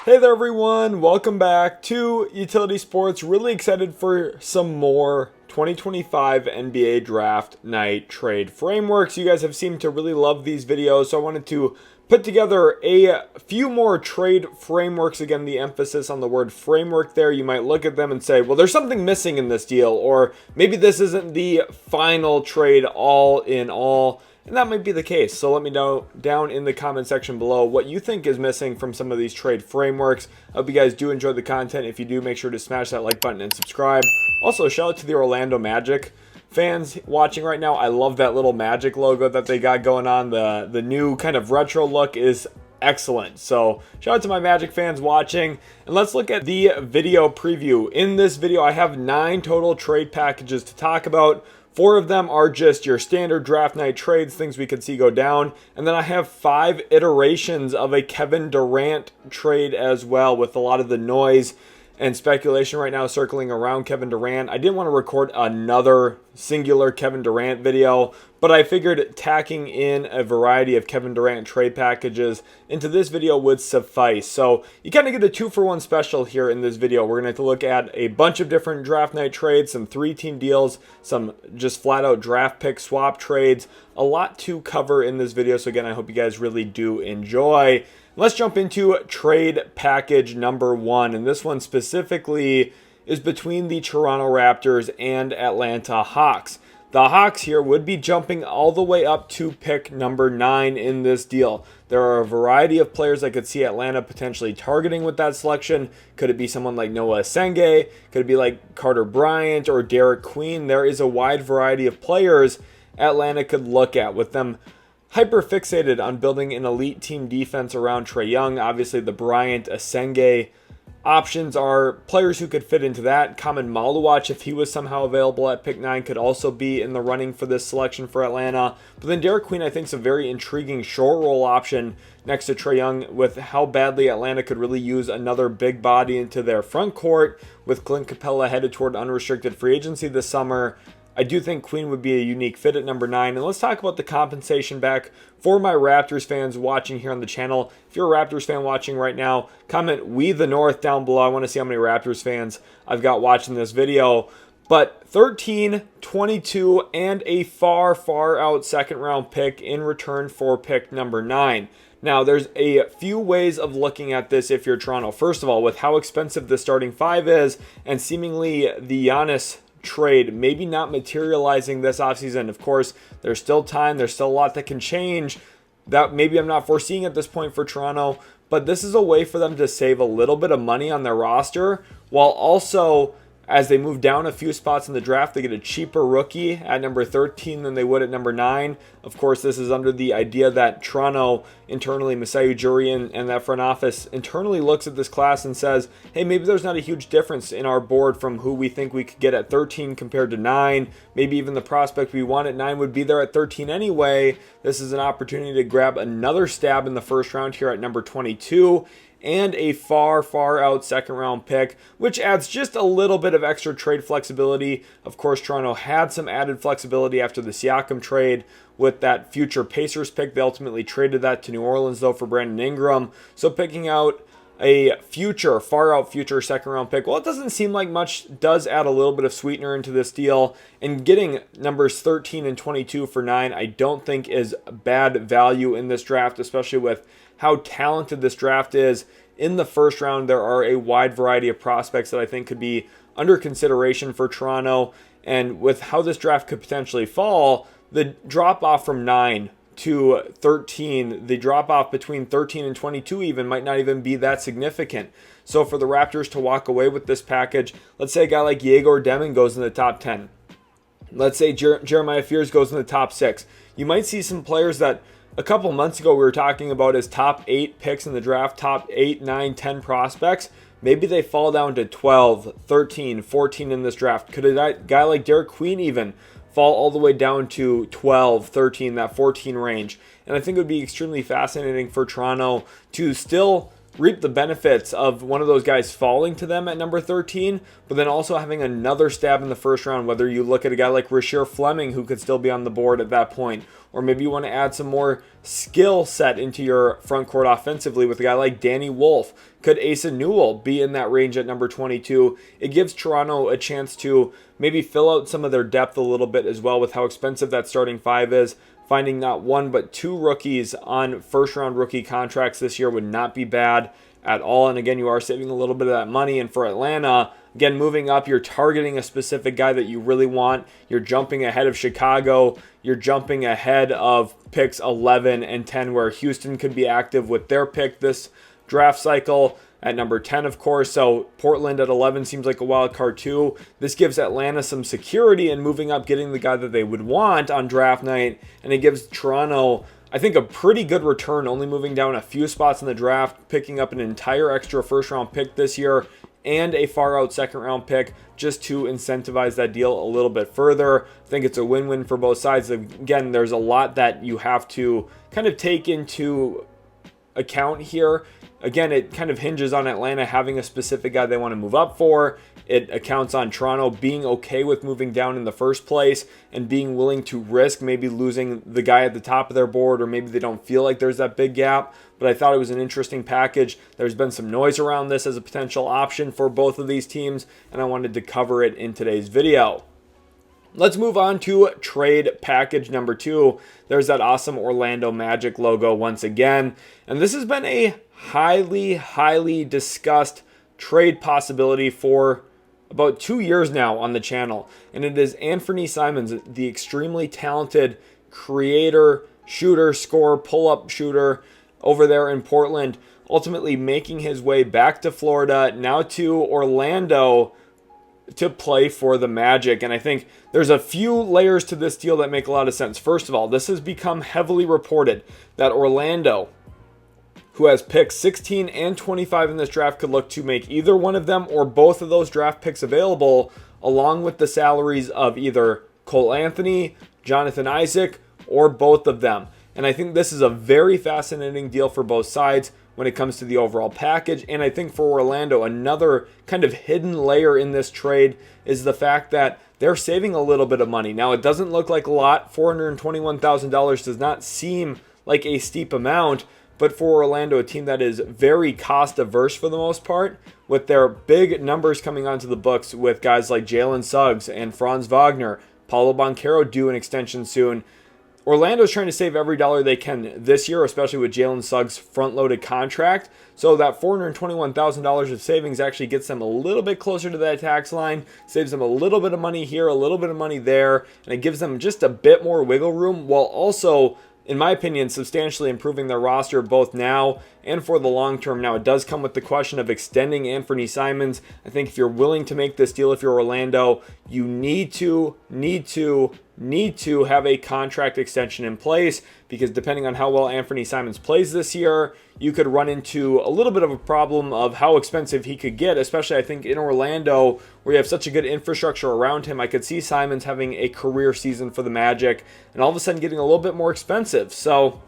Hey there everyone, welcome back to Utility Sports. Really excited for some more 2025 NBA Draft Night trade frameworks. You guys have seemed to really love these videos, so I wanted to put together a few more trade frameworks. Again, the emphasis on the word framework there. You might look at them and say, well, there's something missing in this deal, or maybe this isn't the final trade all in all. And that might be the case. So let me know down in the comment section below what you think is missing from some of these trade frameworks. I hope you guys do enjoy the content. If you do, make sure to smash that like button and subscribe. Also, shout out to the Orlando Magic fans watching right now. I love that little Magic logo that they got going on. The new kind of retro look is excellent. So shout out to my Magic fans watching. And let's look at the video preview. In this video, I have 9 total trade packages to talk about. 4 of them are just your standard draft night trades, things we could see go down. And then I have 5 iterations of a Kevin Durant trade as well, with a lot of the noise and speculation right now circling around Kevin Durant. I didn't want to record another singular Kevin Durant video, but I figured tacking in a variety of Kevin Durant trade packages into this video would suffice. So you kind of get a 2-for-1 special here in this video. We're going to look at a bunch of different draft night trades, some 3-team deals, some just flat out draft pick swap trades. A lot to cover in this video. So again, I hope you guys really do enjoy. Let's jump into trade package number 1, and this one specifically is between the Toronto Raptors and Atlanta Hawks. The Hawks here would be jumping all the way up to pick number 9 in this deal. There are a variety of players I could see Atlanta potentially targeting with that selection. Could it be someone like Noah Senge? Could it be like Carter Bryant or Derek Queen? There is a wide variety of players Atlanta could look at, with them hyper fixated on building an elite team defense around Trae Young. Obviously, the Bryant, Asenge options are players who could fit into that. Kamen Maluach, if he was somehow available at pick 9, could also be in the running for this selection for Atlanta. But then Derek Queen, I think, is a very intriguing short roll option next to Trae Young, with how badly Atlanta could really use another big body into their front court, with Clint Capella headed toward unrestricted free agency this summer. I do think Queen would be a unique fit at number 9. And let's talk about the compensation back for my Raptors fans watching here on the channel. If you're a Raptors fan watching right now, comment "We the North" down below. I want to see how many Raptors fans I've got watching this video. But 13, 22, and a far, far out second round pick in return for pick number 9. Now, there's a few ways of looking at this if you're Toronto. First of all, with how expensive the starting 5 is, and seemingly the Giannis trade maybe not materializing this offseason. Of course, there's still time. There's still a lot that can change that maybe I'm not foreseeing at this point for Toronto. But this is a way for them to save a little bit of money on their roster, while also, as they move down a few spots in the draft, they get a cheaper rookie at number 13 than they would at number 9. Of course, this is under the idea that Toronto internally, Masai Ujiri and that front office internally looks at this class and says, hey, maybe there's not a huge difference in our board from who we think we could get at 13 compared to 9. Maybe even the prospect we want at 9 would be there at 13 anyway. This is an opportunity to grab another stab in the first round here at number 22. And a far, far out second round pick, which adds just a little bit of extra trade flexibility. Of course, Toronto had some added flexibility after the Siakam trade with that future Pacers pick. They ultimately traded that to New Orleans, though, for Brandon Ingram. So picking out a future, far out future second round pick, well, it doesn't seem like much. Does add a little bit of sweetener into this deal. And getting numbers 13 and 22 for 9, I don't think is bad value in this draft, especially with how talented this draft is. In the first round, there are a wide variety of prospects that I think could be under consideration for Toronto. And with how this draft could potentially fall, the drop off from 9 to 13, the drop off between 13 and 22 even might not even be that significant. So for the Raptors to walk away with this package, let's say a guy like Yegor Demon goes in the top 10. Let's say Jeremiah Fears goes in the top 6. You might see some players that a couple months ago we were talking about as top 8 picks in the draft, top 8, 9, 10 prospects. Maybe they fall down to 12, 13, 14 in this draft. Could a guy like Derek Queen even fall all the way down to 12, 13, that 14 range? And I think it would be extremely fascinating for Toronto to still reap the benefits of one of those guys falling to them at number 13, but then also having another stab in the first round, whether you look at a guy like Rasheer Fleming, who could still be on the board at that point, or maybe you want to add some more skill set into your front court offensively with a guy like Danny Wolf. Could Asa Newell be in that range at number 22? It gives Toronto a chance to maybe fill out some of their depth a little bit as well with how expensive that starting five is. Finding not one but two rookies on first-round rookie contracts this year would not be bad at all. And again, you are saving a little bit of that money. And for Atlanta, again, moving up, you're targeting a specific guy that you really want. You're jumping ahead of Chicago. You're jumping ahead of picks 11 and 10, where Houston could be active with their pick this draft cycle. At number 10, of course, so Portland at 11 seems like a wild card too. This gives Atlanta some security in moving up, getting the guy that they would want on draft night, and it gives Toronto, I think, a pretty good return, only moving down a few spots in the draft, picking up an entire extra first-round pick this year and a far-out second-round pick just to incentivize that deal a little bit further. I think it's a win-win for both sides. Again, there's a lot that you have to kind of take into account here. Again, it kind of hinges on Atlanta having a specific guy they want to move up for. It accounts on Toronto being okay with moving down in the first place and being willing to risk maybe losing the guy at the top of their board, or maybe they don't feel like there's that big gap. But I thought it was an interesting package. There's been some noise around this as a potential option for both of these teams, and I wanted to cover it in today's video. Let's move on to trade package number 2. There's that awesome Orlando Magic logo once again. And this has been a highly discussed trade possibility for about 2 years now on the channel. And it is Anthony Simons, the extremely talented creator, shooter, scorer, pull-up shooter over there in Portland, ultimately making his way back to Florida, now to Orlando, to play for the Magic. And I think there's a few layers to this deal that make a lot of sense. First of all, this has become heavily reported that Orlando, who has picks 16 and 25 in this draft, could look to make either one of them or both of those draft picks available, along with the salaries of either Cole Anthony, Jonathan Isaac, or both of them. And I think this is a very fascinating deal for both sides when it comes to the overall package. And I think for Orlando, another kind of hidden layer in this trade is the fact that they're saving a little bit of money. Now, it doesn't look like a lot. $421,000 does not seem like a steep amount, but for Orlando, a team that is very cost averse for the most part, with their big numbers coming onto the books with guys like Jalen Suggs and Franz Wagner, Paulo Banchero due an extension soon, Orlando's trying to save every dollar they can this year, especially with Jalen Suggs' front-loaded contract. So that $421,000 of savings actually gets them a little bit closer to that tax line, saves them a little bit of money here, a little bit of money there, and it gives them just a bit more wiggle room, while also, in my opinion, substantially improving their roster both now and for the long term. Now, it does come with the question of extending Anthony Simons. I think if you're willing to make this deal, if you're Orlando, you need to have a contract extension in place, because depending on how well Anthony Simons plays this year, you could run into a little bit of a problem of how expensive he could get, especially I think in Orlando, where you have such a good infrastructure around him. I could see Simons having a career season for the Magic and all of a sudden getting a little bit more expensive. So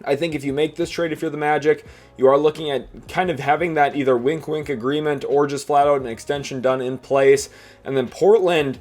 I think if you make this trade, if you're the Magic, you are looking at kind of having that either wink-wink agreement or just flat out an extension done in place. And then Portland,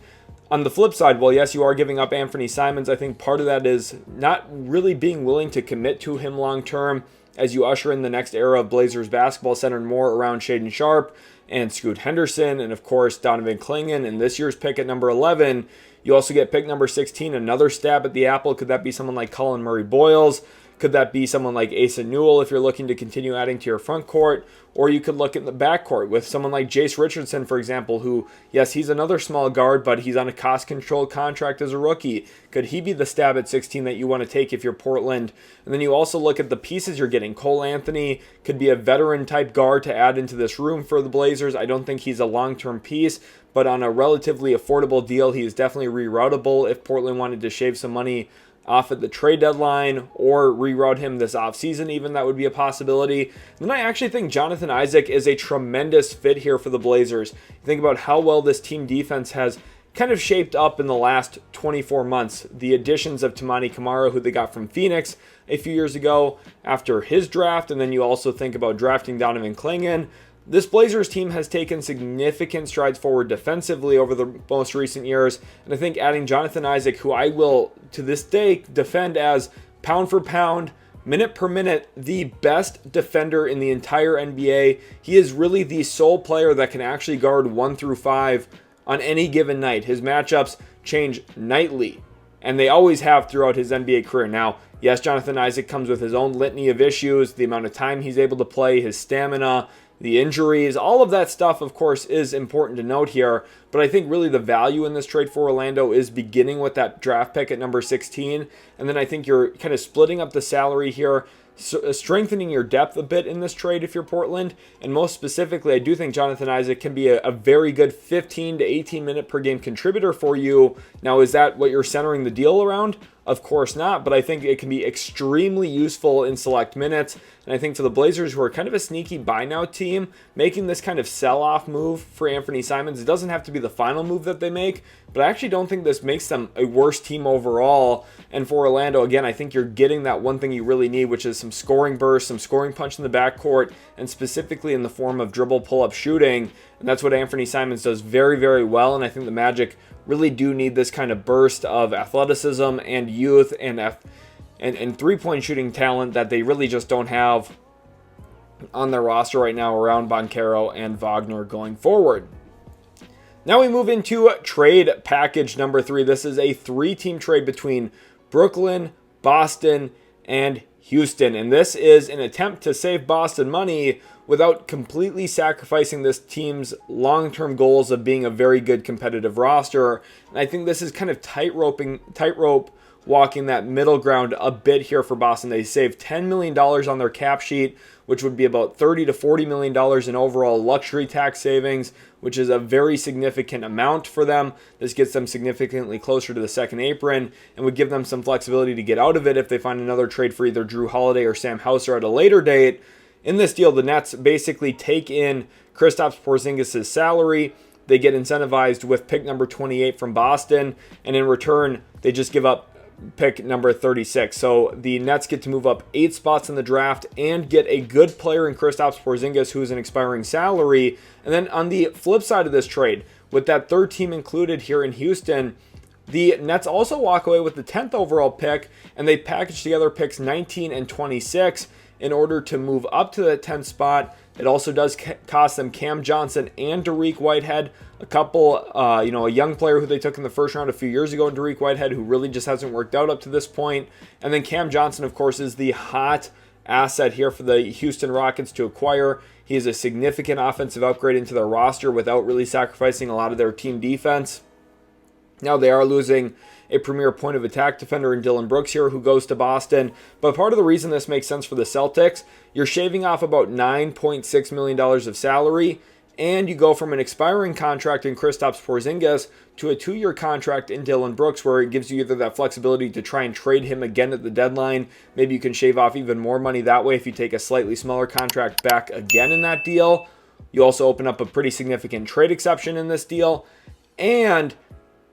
on the flip side, well, yes, you are giving up Anthony Simons. I think part of that is not really being willing to commit to him long-term as you usher in the next era of Blazers basketball centered more around Shaedon Sharpe and Scoot Henderson and, of course, Donovan Clingan in this year's pick at number 11. You also get pick number 16, another stab at the apple. Could that be someone like Colin Murray-Boyles? Could that be someone like Asa Newell if you're looking to continue adding to your front court? Or you could look at the backcourt with someone like Jace Richardson, for example, who, yes, he's another small guard, but he's on a cost-controlled contract as a rookie. Could he be the stab at 16 that you want to take if you're Portland? And then you also look at the pieces you're getting. Cole Anthony could be a veteran-type guard to add into this room for the Blazers. I don't think he's a long-term piece, but on a relatively affordable deal, he is definitely reroutable if Portland wanted to shave some money off at the trade deadline or reroute him this offseason, even. That would be a possibility. And then I actually think Jonathan Isaac is a tremendous fit here for the Blazers. You think about how well this team defense has kind of shaped up in the last 24 months. The additions of Toumani Camara, who they got from Phoenix a few years ago after his draft, and then you also think about drafting Donovan Clingan. This Blazers team has taken significant strides forward defensively over the most recent years, and I think adding Jonathan Isaac, who I will to this day defend as pound for pound, minute per minute, the best defender in the entire NBA. He is really the sole player that can actually guard 1 through 5 on any given night. His matchups change nightly, and they always have throughout his NBA career. Now, yes, Jonathan Isaac comes with his own litany of issues, the amount of time he's able to play, his stamina, the injuries, all of that stuff, of course, is important to note here. But I think really the value in this trade for Orlando is beginning with that draft pick at number 16. And then I think you're kind of splitting up the salary here, strengthening your depth a bit in this trade if you're Portland. And most specifically, I do think Jonathan Isaac can be a very good 15 to 18 minute per game contributor for you. Now, is that what you're centering the deal around? Of course not, but I think it can be extremely useful in select minutes. And I think for the Blazers, who are kind of a sneaky buy now team, making this kind of sell-off move for Anthony Simons, it doesn't have to be the final move that they make, but I actually don't think this makes them a worse team overall. And for Orlando, again, I think you're getting that one thing you really need, which is some scoring burst, some scoring punch in the backcourt, and specifically in the form of dribble pull-up shooting. And that's what Anthony Simons does very, very well. And I think the Magic really do need this kind of burst of athleticism and youth and three-point shooting talent that they really just don't have on their roster right now around Banchero and Wagner going forward. Now we move into trade package number 3. This is a 3-team trade between Brooklyn, Boston, and Houston. And this is an attempt to save Boston money without completely sacrificing this team's long-term goals of being a very good competitive roster. And I think this is kind of tightrope walking that middle ground a bit here for Boston. They saved $10 million on their cap sheet, which would be about $30 to $40 million in overall luxury tax savings, which is a very significant amount for them. This gets them significantly closer to the second apron and would give them some flexibility to get out of it if they find another trade for either Drew Holiday or Sam Hauser at a later date. In this deal, the Nets basically take in Kristaps Porzingis' salary. They get incentivized with pick number 28 from Boston, and in return, they just give up pick number 36. So the Nets get to move up 8 spots in the draft and get a good player in Kristaps Porzingis, who is an expiring salary. And then on the flip side of this trade, with that third team included here in Houston, the Nets also walk away with the 10th overall pick, and they package together picks 19 and 26 in order to move up to the 10th spot. It also does cost them Cam Johnson and Dariq Whitehead, a couple, a young player who they took in the first round a few years ago, and Dariq Whitehead, who really just hasn't worked out up to this point. And then Cam Johnson, of course, is the hot asset here for the Houston Rockets to acquire. He is a significant offensive upgrade into their roster without really sacrificing a lot of their team defense. Now they are losing a premier point of attack defender in Dillon Brooks here, who goes to Boston. But part of the reason this makes sense for the Celtics, you're shaving off about $9.6 million of salary, and you go from an expiring contract in Kristaps Porzingis to a 2-year contract in Dillon Brooks, where it gives you either that flexibility to try and trade him again at the deadline. Maybe you can shave off even more money that way if you take a slightly smaller contract back again in that deal. You also open up a pretty significant trade exception in this deal. And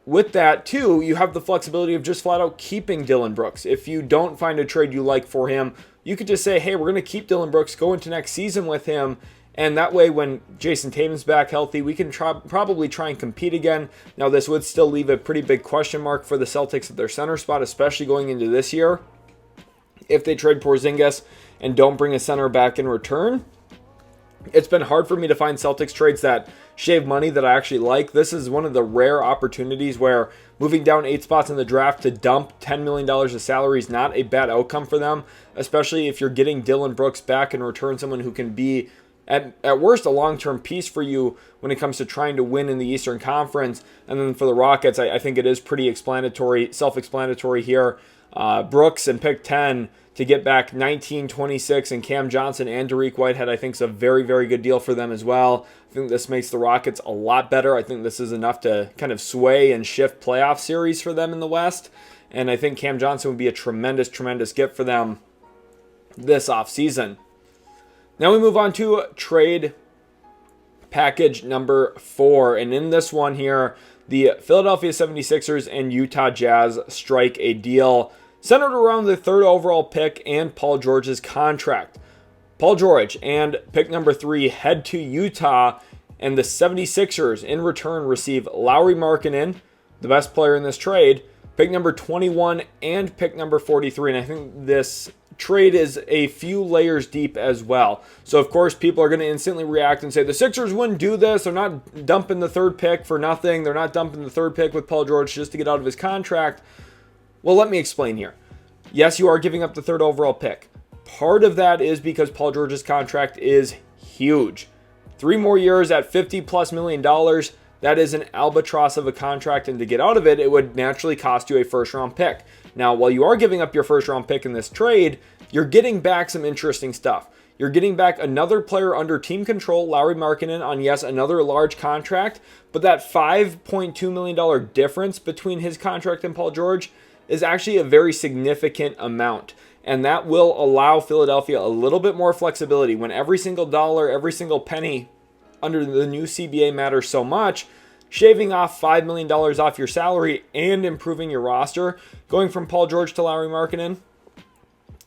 with that, too, you have the flexibility of just flat out keeping Dillon Brooks. If you don't find a trade you like for him, you could just say, hey, we're going to keep Dillon Brooks, go into next season with him. And that way, when Jason Tatum's back healthy, we can probably try and compete again. Now, this would still leave a pretty big question mark for the Celtics at their center spot, especially going into this year. If they trade Porzingis and don't bring a center back in return, it's been hard for me to find Celtics trades that shave money that I actually like. This is one of the rare opportunities where moving down 8 spots in the draft to dump $10 million of salary is not a bad outcome for them, especially if you're getting Dillon Brooks back in return, someone who can be, at worst, a long-term piece for you when it comes to trying to win in the Eastern Conference. And then for the Rockets, I think it is pretty self-explanatory here. Brooks and pick 10 to get back 19, 26, and Cam Johnson and Dariq Whitehead, I think is a very, very good deal for them as well. I think this makes the Rockets a lot better. I think this is enough to kind of sway and shift playoff series for them in the West. And I think Cam Johnson would be a tremendous, tremendous gift for them this offseason. Now we move on to trade package number 4. And in this one here, the Philadelphia 76ers and Utah Jazz strike a deal centered around the 3rd overall pick and Paul George's contract. Paul George and pick number 3 head to Utah, and the 76ers in return receive Lauri Markkanen, the best player in this trade, pick number 21 and pick number 43. And I think this trade is a few layers deep as well. So of course people are going to instantly react and say the Sixers wouldn't do this. They're not dumping the 3rd pick for nothing. They're not dumping the 3rd pick with Paul George just to get out of his contract. Well, let me explain here. Yes, you are giving up the 3rd overall pick. Part of that is because Paul George's contract is huge. 3 more years at $50+ million. That is an albatross of a contract, and to get out of it, it would naturally cost you a 1st-round pick. Now, while you are giving up your 1st-round pick in this trade, you're getting back some interesting stuff. You're getting back another player under team control, Lauri Markkanen, on, yes, another large contract, but that $5.2 million difference between his contract and Paul George is actually a very significant amount. And that will allow Philadelphia a little bit more flexibility. When every single dollar, every single penny under the new CBA matters so much, shaving off $5 million off your salary and improving your roster, going from Paul George to Lauri Markkanen,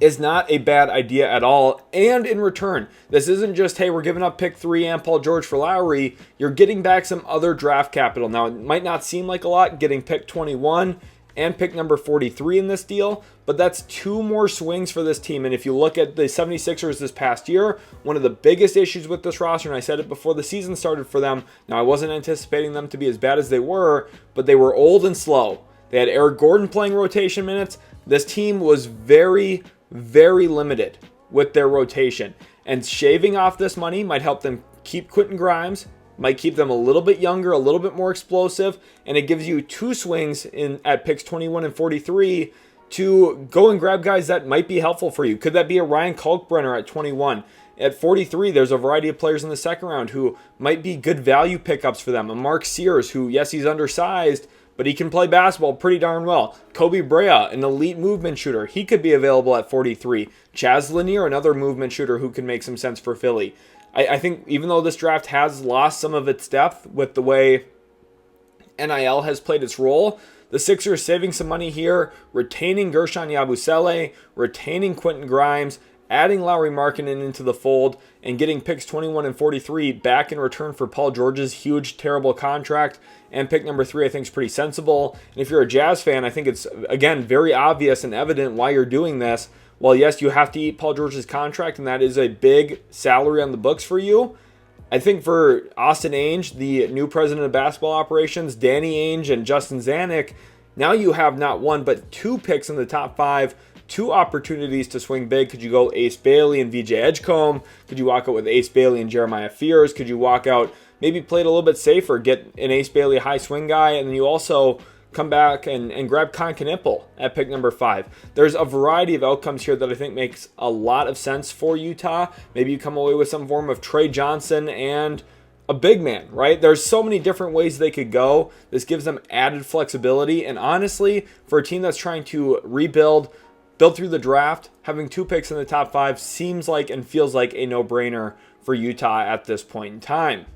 is not a bad idea at all. And in return, this isn't just, hey, we're giving up pick 3 and Paul George for Lauri. You're getting back some other draft capital. Now, it might not seem like a lot getting pick 21 and pick number 43 in this deal, but that's 2 more swings for this team. And if you look at the 76ers this past year, one of the biggest issues with this roster, and I said it before the season started for them, now I wasn't anticipating them to be as bad as they were, but they were old and slow. They had Eric Gordon playing rotation minutes. This team was very, very limited with their rotation. And shaving off this money might help them keep Quentin Grimes, might keep them a little bit younger, a little bit more explosive, and it gives you 2 swings at picks 21 and 43 to go and grab guys that might be helpful for you. Could that be a Ryan Kalkbrenner at 21? At 43, there's a variety of players in the 2nd round who might be good value pickups for them. A Mark Sears, who, yes, he's undersized, but he can play basketball pretty darn well. Kobe Brea, an elite movement shooter. He could be available at 43. Chaz Lanier, another movement shooter who can make some sense for Philly. I think even though this draft has lost some of its depth with the way NIL has played its role, the Sixers saving some money here, retaining Gershon Yabusele, retaining Quentin Grimes, adding Lauri Markkanen into the fold, and getting picks 21 and 43 back in return for Paul George's huge, terrible contract. And pick number 3 I think is pretty sensible. And if you're a Jazz fan, I think it's, again, very obvious and evident why you're doing this. Well, yes, you have to eat Paul George's contract, and that is a big salary on the books for you. I think for Austin Ainge, the new president of basketball operations, Danny Ainge and Justin Zanuck, now you have not 1 but 2 picks in the top 5, 2 opportunities to swing big. Could you go Ace Bailey and VJ Edgecombe? Could you walk out with Ace Bailey and Jeremiah Fears? Could you walk out, maybe play it a little bit safer, get an Ace Bailey high swing guy, and then you also come back and grab Con Knippel at pick number 5. There's a variety of outcomes here that I think makes a lot of sense for Utah. Maybe you come away with some form of Trey Johnson and a big man, right? There's so many different ways they could go. This gives them added flexibility. And honestly, for a team that's trying to rebuild, build through the draft, having 2 picks in the top 5 seems like and feels like a no-brainer for Utah at this point in time.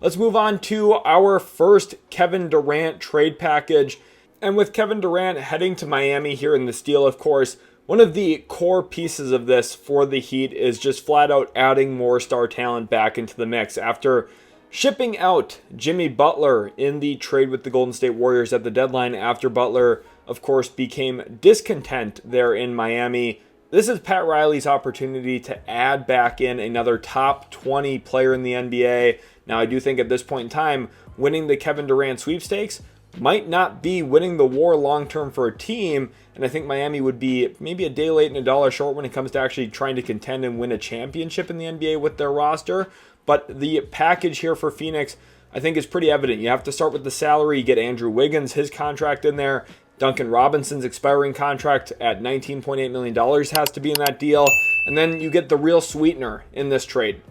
Let's move on to our first Kevin Durant trade package. And with Kevin Durant heading to Miami here in this deal, of course, one of the core pieces of this for the Heat is just flat out adding more star talent back into the mix. After shipping out Jimmy Butler in the trade with the Golden State Warriors at the deadline, after Butler, of course, became discontent there in Miami, this is Pat Riley's opportunity to add back in another top 20 player in the NBA. Now, I do think at this point in time, winning the Kevin Durant sweepstakes might not be winning the war long-term for a team, and I think Miami would be maybe a day late and a dollar short when it comes to actually trying to contend and win a championship in the NBA with their roster. But the package here for Phoenix, I think, is pretty evident. You have to start with the salary. You get Andrew Wiggins, his contract in there. Duncan Robinson's expiring contract at $19.8 million has to be in that deal. And then you get the real sweetener in this trade.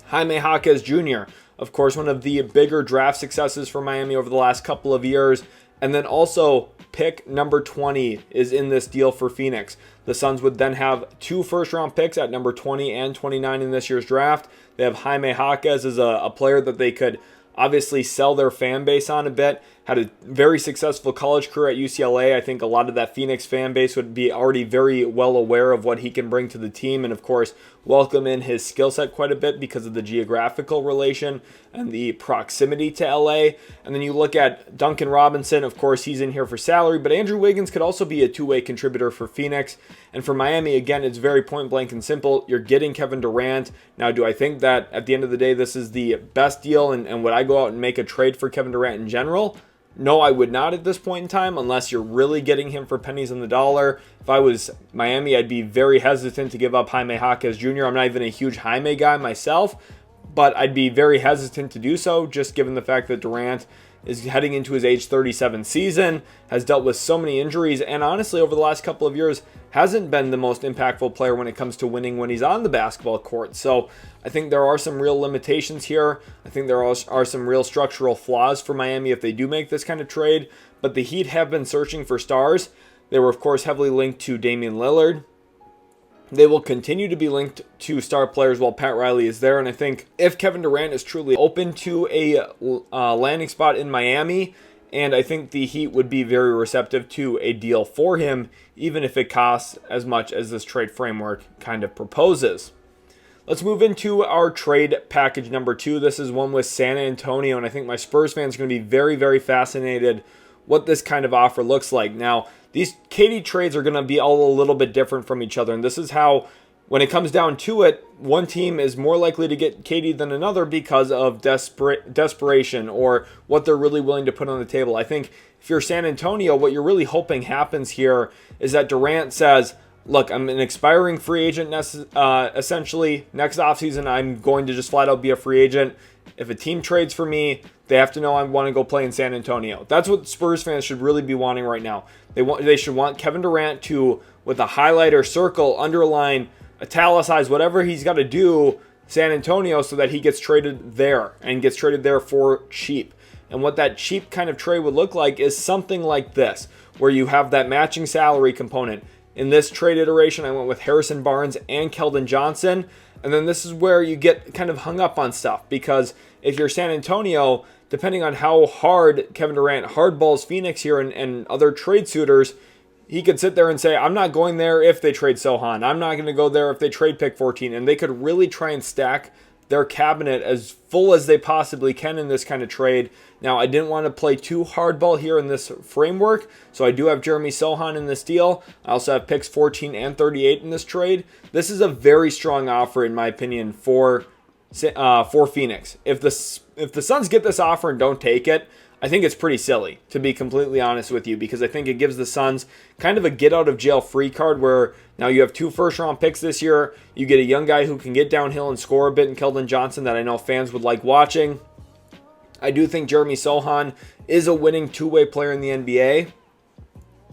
Jaime Jaquez Jr., of course, one of the bigger draft successes for Miami over the last couple of years. And then also pick number 20 is in this deal for Phoenix. The Suns would then have 2 first-round picks at number 20 and 29 in this year's draft. They have Jaime Jaquez as a player that they could obviously sell their fan base on a bit. Had a very successful college career at UCLA. I think a lot of that Phoenix fan base would be already very well aware of what he can bring to the team, and of course welcome in his skill set quite a bit because of the geographical relation and the proximity to LA. And then you look at Duncan Robinson. Of course, he's in here for salary, but Andrew Wiggins could also be a two-way contributor for Phoenix. And for Miami, again, it's very point blank and simple. You're getting Kevin Durant. Now, do I think that at the end of the day this is the best deal, and would I go out and make a trade for Kevin Durant in general? No, I would not at this point in time, unless you're really getting him for pennies on the dollar. If I was Miami, I'd be very hesitant to give up Jaime Jaquez Jr. I'm not even a huge Jaime guy myself, but I'd be very hesitant to do so, just given the fact that Durant is heading into his age 37 season, has dealt with so many injuries, and honestly, over the last couple of years, hasn't been the most impactful player when it comes to winning when he's on the basketball court. So I think there are some real limitations here. I think there are some real structural flaws for Miami if they do make this kind of trade, but the Heat have been searching for stars. They were, of course, heavily linked to Damian Lillard. They will continue to be linked to star players while Pat Riley is there. And I think if Kevin Durant is truly open to a landing spot in Miami, and I think the Heat would be very receptive to a deal for him, even if it costs as much as this trade framework kind of proposes. Let's move into our trade package number 2. This is one with San Antonio, and I think my Spurs fans are going to be very, very fascinated what this kind of offer looks like. Now, these KD trades are going to be all a little bit different from each other, and this is how, when it comes down to it, one team is more likely to get KD than another because of desperation or what they're really willing to put on the table. I think if you're San Antonio, what you're really hoping happens here is that Durant says, look, I'm an expiring free agent essentially. Next offseason, I'm going to just flat out be a free agent. If a team trades for me, they have to know I want to go play in San Antonio. That's what Spurs fans should really be wanting right now. They should want Kevin Durant to, with a highlighter, circle, underline, italicize, whatever he's got to do, San Antonio, so that he gets traded there and gets traded there for cheap. And what that cheap kind of trade would look like is something like this, where you have that matching salary component. In this trade iteration, I went with Harrison Barnes and Keldon Johnson. And then this is where you get kind of hung up on stuff, because if you're San Antonio, depending on how hard Kevin Durant hardballs Phoenix here and other trade suitors, he could sit there and say, I'm not going there if they trade Sohan. I'm not going to go there if they trade pick 14. And they could really try and stack their cabinet as full as they possibly can in this kind of trade. Now, I didn't want to play too hardball here in this framework, so I do have Jeremy Sohan in this deal. I also have picks 14 and 38 in this trade. This is a very strong offer, in my opinion, for Phoenix. If the Suns get this offer and don't take it, I think it's pretty silly, to be completely honest with you, because I think it gives the Suns kind of a get-out-of-jail-free card where now you have 2 first-round picks this year. You get a young guy who can get downhill and score a bit in Keldon Johnson that I know fans would like watching. I do think Jeremy Sohan is a winning two-way player in the NBA.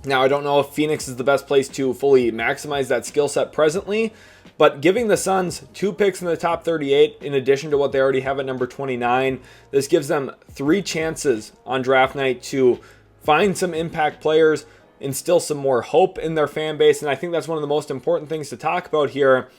Now, I don't know if Phoenix is the best place to fully maximize that skill set presently, but giving the Suns 2 picks in the top 38 in addition to what they already have at number 29, this gives them 3 chances on draft night to find some impact players, instill some more hope in their fan base, and I think that's one of the most important things to talk about here.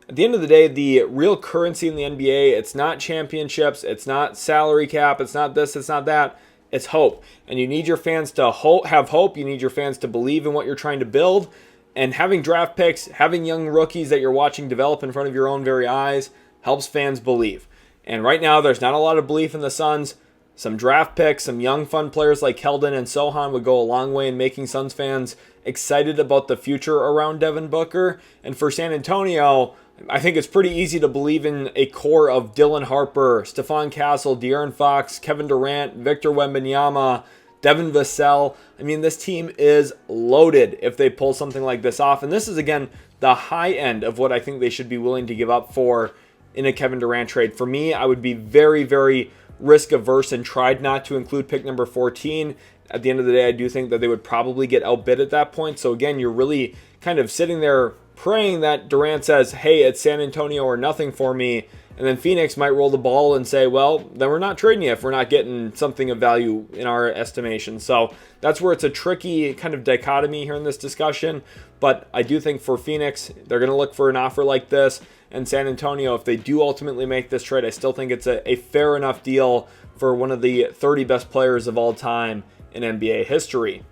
At the end of the day, the real currency in the NBA, it's not championships, it's not salary cap, it's not this, it's not that. It's hope. And you need your fans to have hope. You need your fans to believe in what you're trying to build. And having draft picks, having young rookies that you're watching develop in front of your own very eyes helps fans believe. And right now, there's not a lot of belief in the Suns. Some draft picks, some young fun players like Keldon and Sohan would go a long way in making Suns fans excited about the future around Devin Booker. And for San Antonio, I think it's pretty easy to believe in a core of Dylan Harper, Stephon Castle, De'Aaron Fox, Kevin Durant, Victor Wembanyama, Devin Vassell. I mean, this team is loaded if they pull something like this off. And this is, again, the high end of what I think they should be willing to give up for in a Kevin Durant trade. For me, I would be very, very risk averse and tried not to include pick number 14. At the end of the day, I do think that they would probably get outbid at that point. So again, you're really kind of sitting there praying that Durant says, hey, it's San Antonio or nothing for me. And then Phoenix might roll the ball and say, well, then we're not trading you if we're not getting something of value in our estimation. So that's where it's a tricky kind of dichotomy here in this discussion. But I do think for Phoenix, they're going to look for an offer like this. And San Antonio, if they do ultimately make this trade, I still think it's a fair enough deal for one of the 30 best players of all time in NBA history.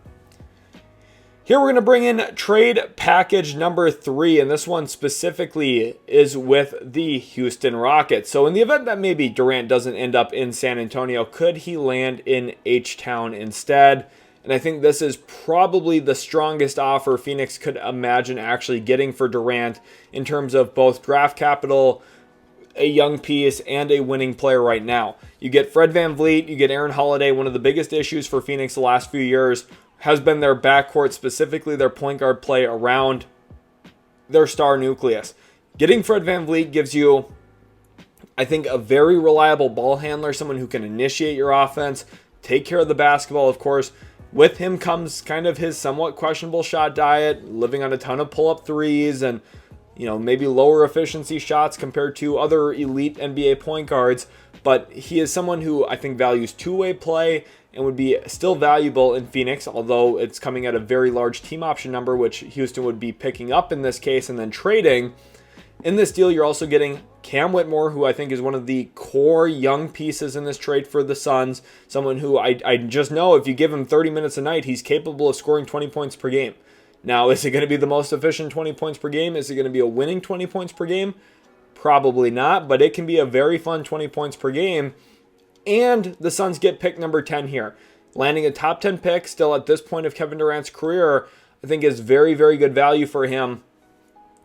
Here we're going to bring in trade package number 3, and this one specifically is with the Houston Rockets. So in the event that maybe Durant doesn't end up in San Antonio, could he land in H-Town instead? And I think this is probably the strongest offer Phoenix could imagine actually getting for Durant in terms of both draft capital, a young piece, and a winning player right now. You get Fred VanVleet, you get Aaron Holiday. One of the biggest issues for Phoenix the last few years has been their backcourt, specifically their point guard play around their star nucleus. Getting Fred VanVleet gives you, I think, a very reliable ball handler, someone who can initiate your offense, take care of the basketball, of course. With him comes kind of his somewhat questionable shot diet, living on a ton of pull-up threes and, maybe lower efficiency shots compared to other elite NBA point guards. But he is someone who I think values two-way play and would be still valuable in Phoenix, although it's coming at a very large team option number, which Houston would be picking up in this case and then trading. In this deal, you're also getting Cam Whitmore, who I think is one of the core young pieces in this trade for the Suns, someone who I just know if you give him 30 minutes a night, he's capable of scoring 20 points per game. Now, is it going to be the most efficient 20 points per game? Is it going to be a winning 20 points per game? Probably not, but it can be a very fun 20 points per game. And the Suns get pick number 10 here. Landing a top 10 pick still at this point of Kevin Durant's career, I think is very, very good value for him.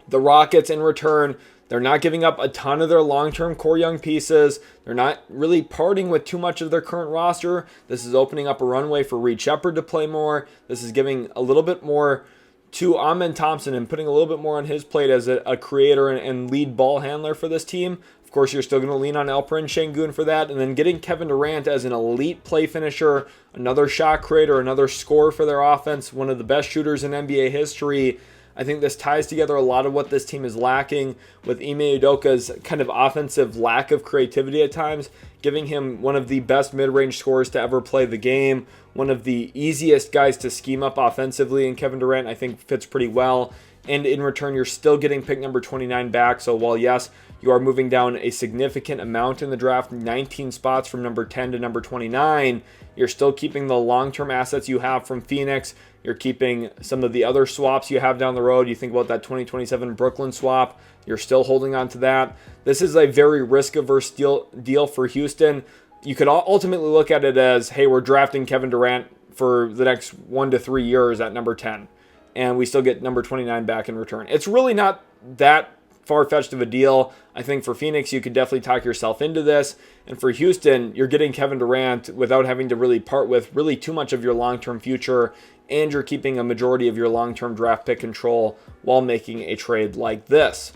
The Rockets, in return, they're not giving up a ton of their long-term core young pieces. They're not really parting with too much of their current roster. This is opening up a runway for Reed Shepherd to play more. This is giving a little bit more to Amen Thompson and putting a little bit more on his plate as a creator and lead ball handler for this team. Of course, you're still going to lean on Alperen Şengün for that. And then getting Kevin Durant as an elite play finisher, another shot creator, another scorer for their offense, one of the best shooters in NBA history. I think this ties together a lot of what this team is lacking with Ime Udoka's kind of offensive lack of creativity at times, giving him one of the best mid-range scorers to ever play the game, one of the easiest guys to scheme up offensively in Kevin Durant, I think fits pretty well. And in return, you're still getting pick number 29 back. So while, yes, you are moving down a significant amount in the draft, 19 spots from number 10 to number 29, you're still keeping the long-term assets you have from Phoenix. You're keeping some of the other swaps you have down the road. You think about that 2027 Brooklyn swap. You're still holding on to that. This is a very risk-averse deal for Houston. You could ultimately look at it as, hey, we're drafting Kevin Durant for the next 1 to 3 years at number 10. And we still get number 29 back in return. It's really not that far-fetched of a deal. I think for Phoenix, you could definitely talk yourself into this. And for Houston, you're getting Kevin Durant without having to really part with really too much of your long-term future, and you're keeping a majority of your long-term draft pick control while making a trade like this.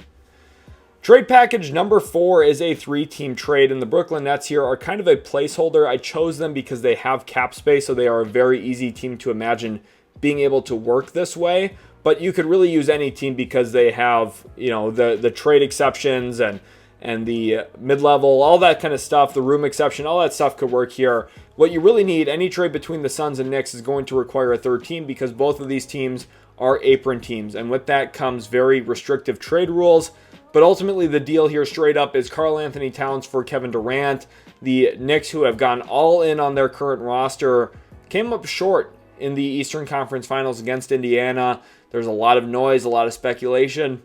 Trade package number 4 is a 3-team trade, and the Brooklyn Nets here are kind of a placeholder. I chose them because they have cap space, so they are a very easy team to imagine being able to work this way. But you could really use any team because they have, the trade exceptions and the mid-level, all that kind of stuff, the room exception, all that stuff could work here. What you really need, any trade between the Suns and Knicks is going to require a third team because both of these teams are apron teams. And with that comes very restrictive trade rules. But ultimately the deal here straight up is Karl Anthony Towns for Kevin Durant. The Knicks, who have gone all in on their current roster, came up short in the Eastern Conference Finals against Indiana. There's a lot of noise, a lot of speculation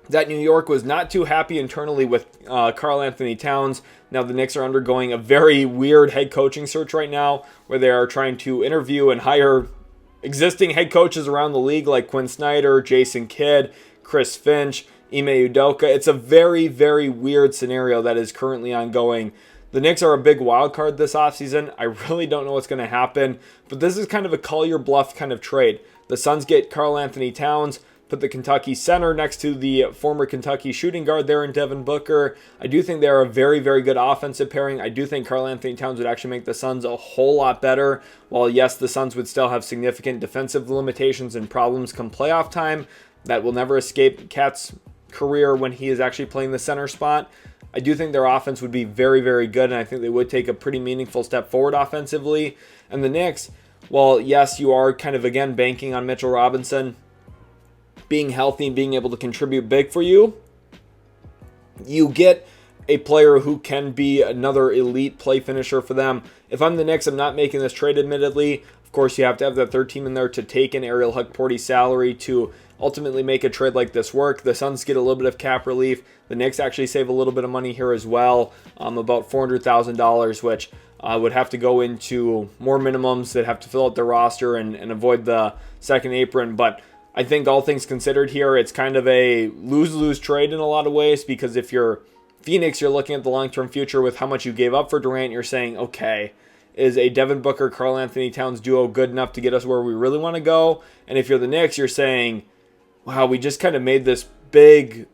that New York was not too happy internally with Karl Anthony Towns. Now the Knicks are undergoing a very weird head coaching search right now where they are trying to interview and hire existing head coaches around the league like Quinn Snyder, Jason Kidd, Chris Finch, Ime Udoka. It's a very, very weird scenario that is currently ongoing. The Knicks are a big wild card this offseason. I really don't know what's going to happen, but this is kind of a call your bluff kind of trade. The Suns get Karl Anthony Towns, put the Kentucky center next to the former Kentucky shooting guard there in Devin Booker. I do think they're a very, very good offensive pairing. I do think Karl Anthony Towns would actually make the Suns a whole lot better. While, yes, the Suns would still have significant defensive limitations and problems come playoff time, that will never escape Cat's career when he is actually playing the center spot. I do think their offense would be very, very good, and I think they would take a pretty meaningful step forward offensively. And the Knicks, well, yes, you are kind of, again, banking on Mitchell Robinson being healthy and being able to contribute big for you. You get a player who can be another elite play finisher for them. If I'm the Knicks, I'm not making this trade, admittedly. Of course, you have to have that third team in there to take in Ariel Hukporty's salary to ultimately make a trade like this work. The Suns get a little bit of cap relief. The Knicks actually save a little bit of money here as well, about $400,000, which would have to go into more minimums that have to fill out the roster and avoid the second apron. But I think all things considered here, it's kind of a lose-lose trade in a lot of ways, because if you're Phoenix, you're looking at the long-term future with how much you gave up for Durant. You're saying, okay, is a Devin Booker, Karl Anthony Towns duo good enough to get us where we really want to go? And if you're the Knicks, you're saying, wow, we just kind of made this big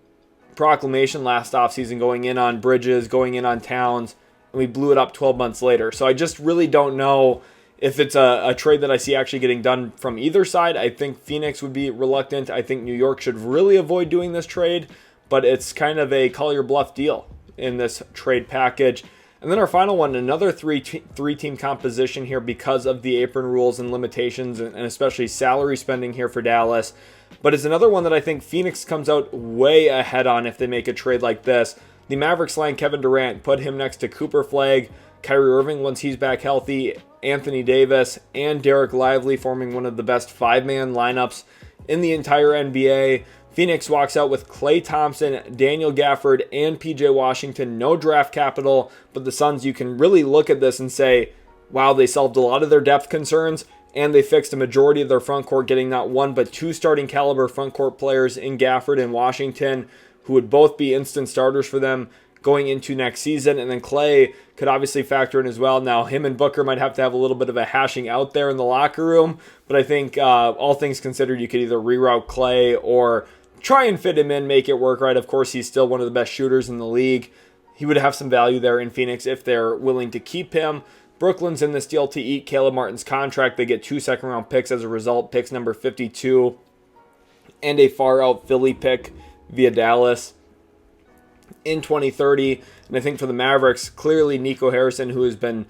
proclamation last offseason going in on Bridges, going in on Towns, and we blew it up 12 months later. So I just really don't know if it's a trade that I see actually getting done from either side. I think Phoenix would be reluctant. I think New York should really avoid doing this trade, but it's kind of a call your bluff deal in this trade package. And then our final one, another three-team composition here because of the apron rules and limitations, and especially salary spending here for Dallas. But it's another one that I think Phoenix comes out way ahead on if they make a trade like this. The Mavericks line Kevin Durant, put him next to Cooper Flagg, Kyrie Irving once he's back healthy, Anthony Davis, and Derek Lively, forming one of the best five-man lineups in the entire NBA. Phoenix walks out with Klay Thompson, Daniel Gafford, and PJ Washington. No draft capital, but the Suns, you can really look at this and say, wow, they solved a lot of their depth concerns, and they fixed a majority of their front court, getting not one but two starting caliber front court players in Gafford and Washington, who would both be instant starters for them going into next season. And then Klay could obviously factor in as well. Now, him and Booker might have to have a little bit of a hashing out there in the locker room, but I think all things considered, you could either reroute Klay or try and fit him in, make it work right. Of course, he's still one of the best shooters in the league. He would have some value there in Phoenix if they're willing to keep him. Brooklyn's in this deal to eat Caleb Martin's contract. They get 2 second-round picks as a result, picks number 52, and a far-out Philly pick via Dallas in 2030. And I think for the Mavericks, clearly Nico Harrison, who has been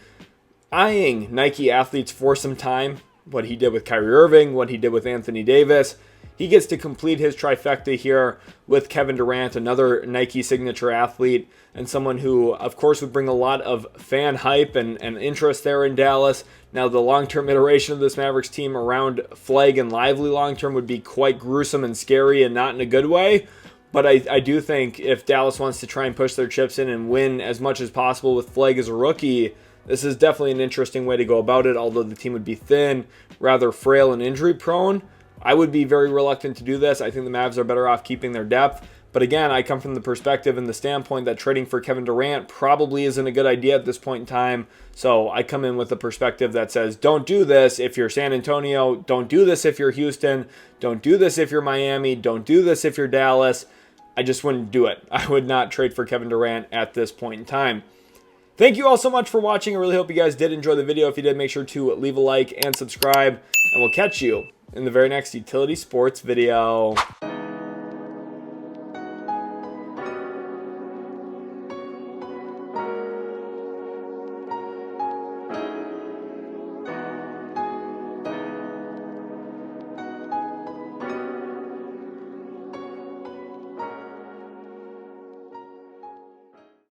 eyeing Nike athletes for some time, what he did with Kyrie Irving, what he did with Anthony Davis, he gets to complete his trifecta here with Kevin Durant, another Nike signature athlete, and someone who, of course, would bring a lot of fan hype and interest there in Dallas. Now, the long-term iteration of this Mavericks team around Flagg and Lively long-term would be quite gruesome and scary, and not in a good way. But I do think if Dallas wants to try and push their chips in and win as much as possible with Flagg as a rookie, this is definitely an interesting way to go about it, although the team would be thin, rather frail, and injury-prone. I would be very reluctant to do this. I think the Mavs are better off keeping their depth. But again, I come from the perspective and the standpoint that trading for Kevin Durant probably isn't a good idea at this point in time. So I come in with the perspective that says, don't do this if you're San Antonio. Don't do this if you're Houston. Don't do this if you're Miami. Don't do this if you're Dallas. I just wouldn't do it. I would not trade for Kevin Durant at this point in time. Thank you all so much for watching. I really hope you guys did enjoy the video. If you did, make sure to leave a like and subscribe. And we'll catch you in the very next Utility Sports video.